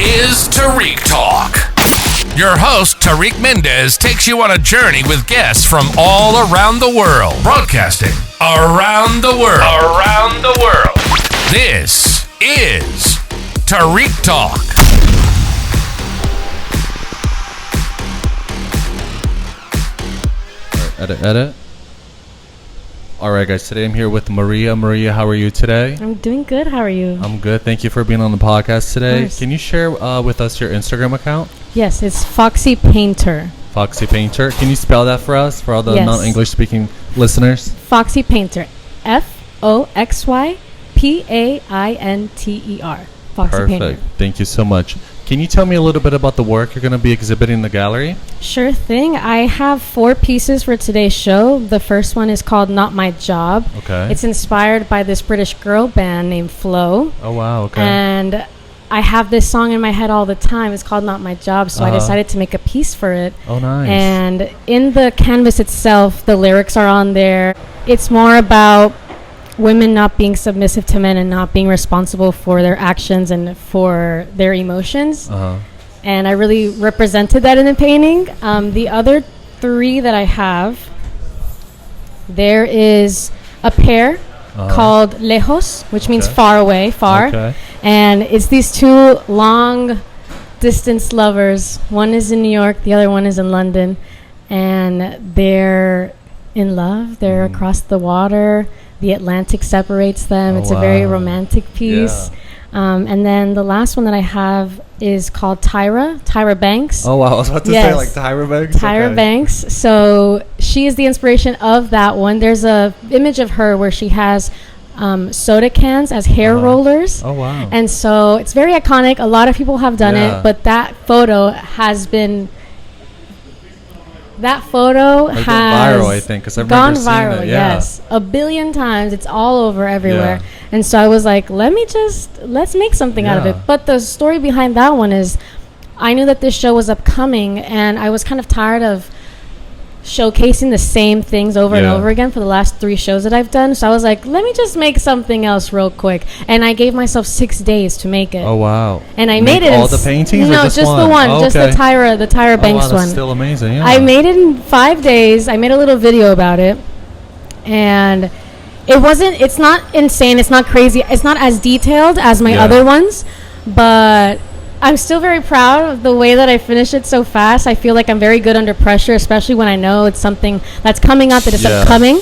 is Tarik Talk. Your host, Tarik Mendes, takes you on a journey with guests from all around the world. Broadcasting around the world. Around the world. This is Tarik Talk. Edit. All right, guys. Today I'm here with Maria. Maria, how are you today? I'm doing good. How are you? I'm good. Thank you for being on the podcast today. Can you share with us your Instagram account? Yes, it's Foxy Painter. Foxy Painter. Can you spell that for us, for all the non-English speaking listeners? Foxy Painter. Foxypainter. Foxy Perfect. Painter. Thank you so much. Can you tell me a little bit about the work you're going to be exhibiting in the gallery? Sure thing. I have 4 pieces for today's show. The first one is called Not My Job. Okay. It's inspired by this British girl band named Flo. Oh, wow. Okay. And I have this song in my head all the time. It's called Not My Job, so I decided to make a piece for it. Oh, nice. And in the canvas itself, the lyrics are on there. It's more about women not being submissive to men and not being responsible for their actions and for their emotions. And I really represented that in the painting. The other 3 that I have, there is a pair called Lejos, which means far away, far. Okay. And it's these 2 long distance lovers. One is in New York, the other one is in London. And they're in love. They're across the water. The Atlantic separates them. It's a very romantic piece. Yeah. And then the last one that I have is called Tyra Banks. Oh, wow. I was about to say, like, Tyra Banks? Tyra Banks. So she is the inspiration of that one. There's a image of her where she has soda cans as hair rollers. Oh, wow. And so it's very iconic. A lot of people have done it, but that photo has been... That photo has viral, I think, because I've gone never viral. Seen it. Yeah. Yes, a billion times. It's all over everywhere. And so I was like, let's make something out of it. But the story behind that one is, I knew that this show was upcoming, and I was kind of tired of showcasing the same things over and over again for the last 3 shows that I've done. So I was like, let me just make something else real quick. And I gave myself 6 days to make it. Oh, wow. And I made it all the paintings? No, or just one? the one. Oh, just the Tyra Banks that's one. Still amazing. Yeah. I made it in 5 days. I made a little video about it. And it's not insane. It's not crazy. It's not as detailed as my other ones. But I'm still very proud of the way that I finished it so fast. I feel like I'm very good under pressure, especially when I know it's something that's coming out, that it's upcoming.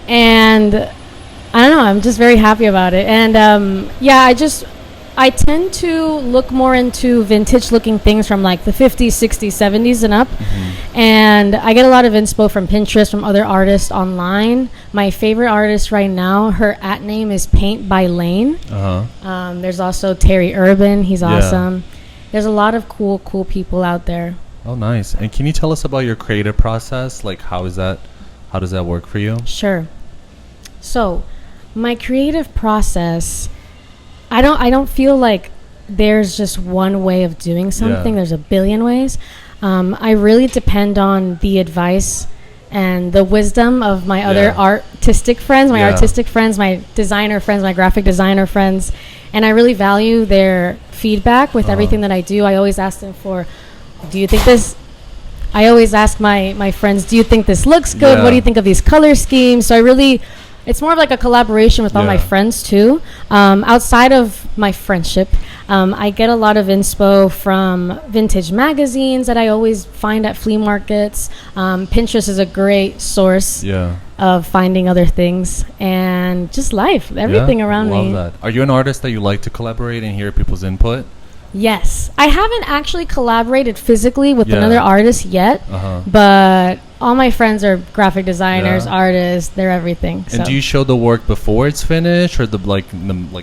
And I don't know, I'm just very happy about it. And I tend to look more into vintage looking things from like the 50s, 60s, 70s and up. And I get a lot of inspo from Pinterest, from other artists online. My favorite artist right now, her @name is Paint by Lane. There's also Terry Urban. He's awesome. There's a lot of cool people out there. Oh, nice. And can you tell us about your creative process? Like, how does that work for you? Sure. So my creative process, I don't feel like there's just one way of doing something. There's a billion ways. I really depend on the advice and the wisdom of my other artistic friends, my designer friends, my graphic designer friends. And I really value their feedback with everything that I do. I always ask them I always ask my friends, do you think this looks good? What do you think of these color schemes? So it's more of like a collaboration with all my friends too. Outside of my friendship, I get a lot of inspo from vintage magazines that I always find at flea markets. Pinterest is a great source of finding other things, and just life, everything around me. Love that. Are you an artist that you like to collaborate and hear people's input? Yes. I haven't actually collaborated physically with another artist yet, but all my friends are graphic designers, artists, they're everything. And do you show the work before it's finished, or the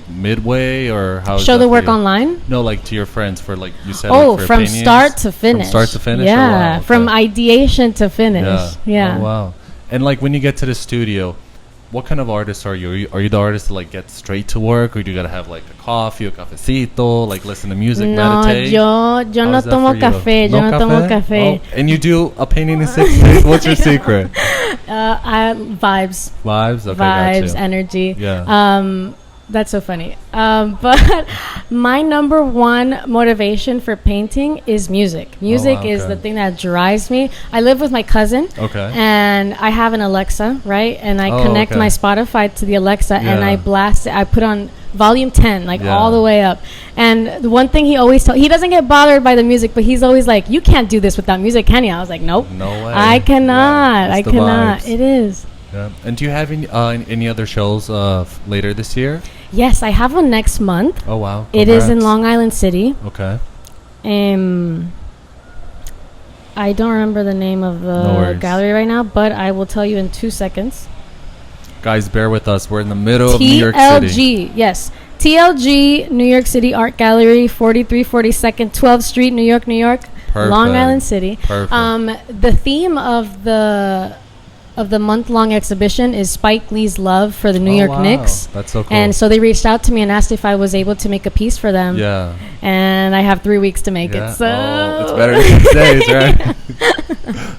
midway, or how? Show the work online? No, like to your friends for like you said. Oh, like for from opinions? start to finish. From start to finish. Yeah, oh, wow, okay. From ideation to finish. Yeah. Oh, wow. And like when you get to the studio, what kind of artist are you? Are you the artist that like get straight to work, or do you gotta have like a coffee, a cafecito, like listen to music, meditate? No, yo no tomo café. Yo no tomo café. Oh, and you do a painting in 6 days. What's your secret? Vibes. Vibes. Okay, Vibes, gotcha. energy. Yeah. That's so funny. But my number one motivation for painting is music. Music is the thing that drives me. I live with my cousin. Okay. And I have an Alexa, right? And I connect my Spotify to the Alexa and I blast it. I put on volume 10, like all the way up. And the one thing he always tells, he doesn't get bothered by the music, but he's always like, you can't do this without music, can you? I was like, nope. No way. I cannot. I cannot. Vibes. It is. Yeah. And do you have any other shows later this year? Yes, I have one next month. Oh, wow. Congrats. It is in Long Island City. Okay. I don't remember the name of the gallery right now, but I will tell you in 2 seconds. Guys, bear with us. We're in the middle of New York City. TLG, yes. TLG, New York City Art Gallery, 4342nd 12th Street, New York, New York. Perfect. Long Island City. Perfect. The theme of the month-long exhibition is Spike Lee's love for the New York Knicks. That's so cool. And so they reached out to me and asked if I was able to make a piece for them. Yeah. And I have 3 weeks to make it. So it's better than 6 days, right?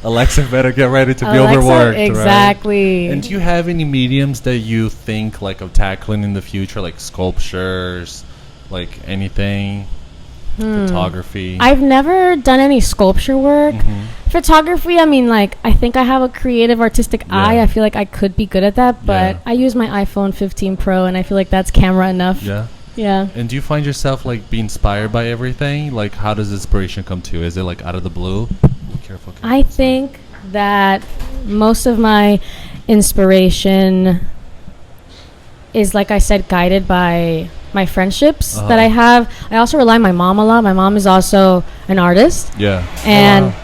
Alexa better get ready to be overworked. Exactly. Right? And do you have any mediums that you think like of tackling in the future, like sculptures, like anything? Photography. I've never done any sculpture work. Photography, I mean, like, I think I have a creative artistic eye. I feel like I could be good at that, but I use my iPhone 15 Pro and I feel like that's camera enough. Yeah. And do you find yourself like being inspired by everything? Like, how does inspiration come to you? Is it like out of the blue? Careful. I think that most of my inspiration is, like I said, guided by my friendships that I have. I also rely on my mom a lot. My mom is also an artist. Yeah. And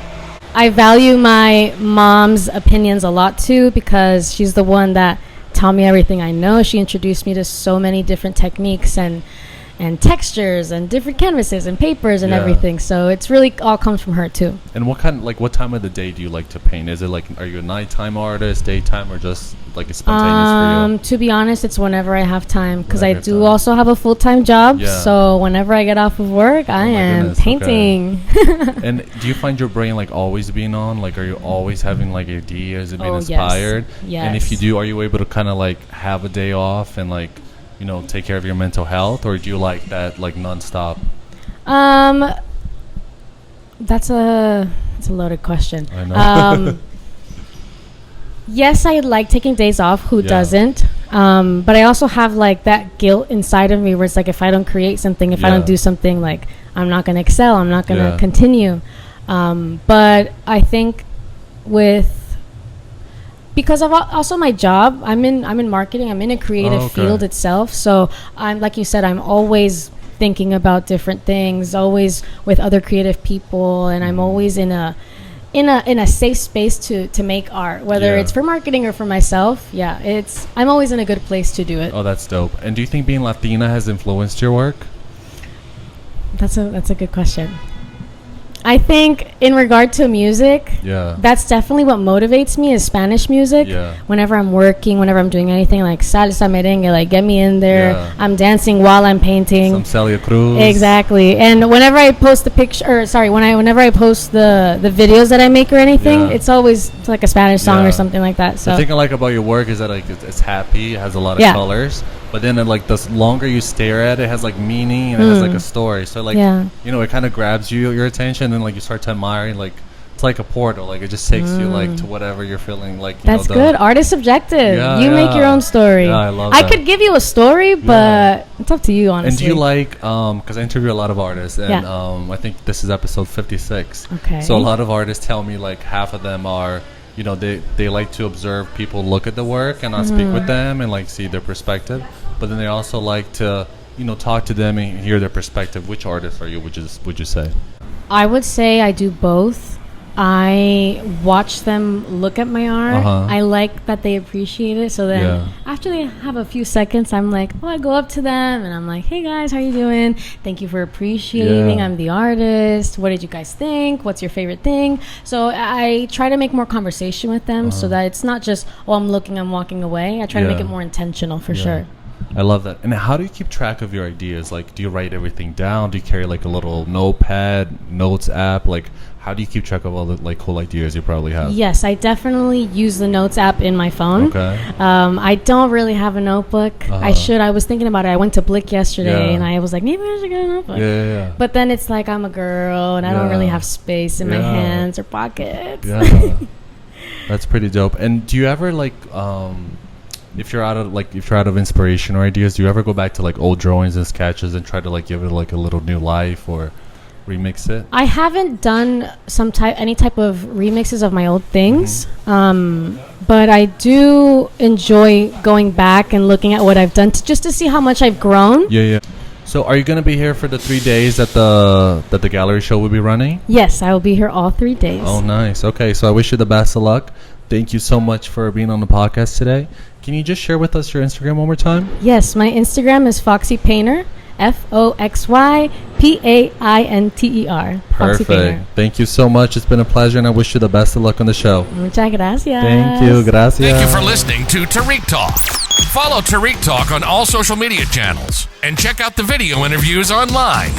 I value my mom's opinions a lot too, because she's the one that taught me everything I know. She introduced me to so many different techniques and textures and different canvases and papers and everything. So it's really all comes from her too. And what time of the day do you like to paint? Is it like, are you a nighttime artist, daytime, or just like a spontaneous for you? To be honest, it's whenever I have time, because I do also have a full-time job. So whenever I get off of work, I am painting. Okay. And do you find your brain like always being on? Like, are you always having like ideas and being inspired? Yes. And if you do, are you able to kind of like have a day off and like, you know, take care of your mental health, or do you like that like nonstop? That's a loaded question. I know. Yes, I like taking days off. Who doesn't? But I also have like that guilt inside of me where it's like, if I don't create something, if I don't do something, like I'm not going to excel. I'm not going to continue. But I think because of also my job, I'm in marketing. I'm in a creative field itself. So I'm, like you said, I'm always thinking about different things, always with other creative people, and I'm always in a safe space to make art, whether it's for marketing or for myself. I'm always in a good place to do it. Oh, that's dope. And do you think being Latina has influenced your work? That's a good question. I think in regard to music, that's definitely what motivates me, is Spanish music. Whenever I'm working, whenever I'm doing anything like salsa, merengue, like get me in there. I'm dancing while I'm painting. Some Celia Cruz. Exactly. And whenever I post whenever I post the videos that I make or anything, it's always like a Spanish song or something like that. So the thing I like about your work is that like it's happy, it has a lot of colors. But then like the longer you stare at it, it has like meaning and it has like a story. So like you know, it kind of grabs your attention, and like you start to admire. Like it's like a portal. Like it just takes you like to whatever you're feeling. Like that's good. Art is subjective. You make your own story. Yeah, I love that. I could give you a story, but it's up to you, honestly. And do you like because I interview a lot of artists, and I think this is episode 56. Okay. So a lot of artists tell me like half of them are, you know, they like to observe people look at the work and not speak with them and like see their perspective. But then they also like to, you know, talk to them and hear their perspective. Which artist are you, would you say? I would say I do both. I watch them look at my art. I like that they appreciate it. So then after they have a few seconds, I'm like, I go up to them and I'm like, hey guys, how you doing? Thank you for appreciating. I'm the artist. What did you guys think? What's your favorite thing? So I try to make more conversation with them so that it's not just, I'm looking, I'm walking away. I try to make it more intentional for sure. I love that. And how do you keep track of your ideas? Like, do you write everything down? Do you carry like a little notepad, notes app? Like, how do you keep track of all the like cool ideas you probably have? Yes, I definitely use the notes app in my phone. Okay. I don't really have a notebook. I should. I was thinking about it. I went to Blick yesterday and I was like, maybe I should get a notebook. Yeah. But then it's like I'm a girl and I don't really have space in my hands or pockets. Yeah. That's pretty dope. And do you ever like if you're out of inspiration or ideas, do you ever go back to like old drawings and sketches and try to like give it like a little new life or remix it? I haven't done any type of remixes of my old things, but I do enjoy going back and looking at what I've done just to see how much I've grown. Yeah. So are you going to be here for the 3 days that the gallery show will be running? Yes, I will be here all 3 days. Oh, nice. Okay, so I wish you the best of luck. Thank you so much for being on the podcast today. Can you just share with us your Instagram one more time? Yes, my Instagram is Foxy Painter. FOXYPAINTER. Perfect. Thank you so much. It's been a pleasure, and I wish you the best of luck on the show. Muchas gracias. Thank you. Gracias. Thank you for listening to Tarik Talk. Follow Tarik Talk on all social media channels and check out the video interviews online.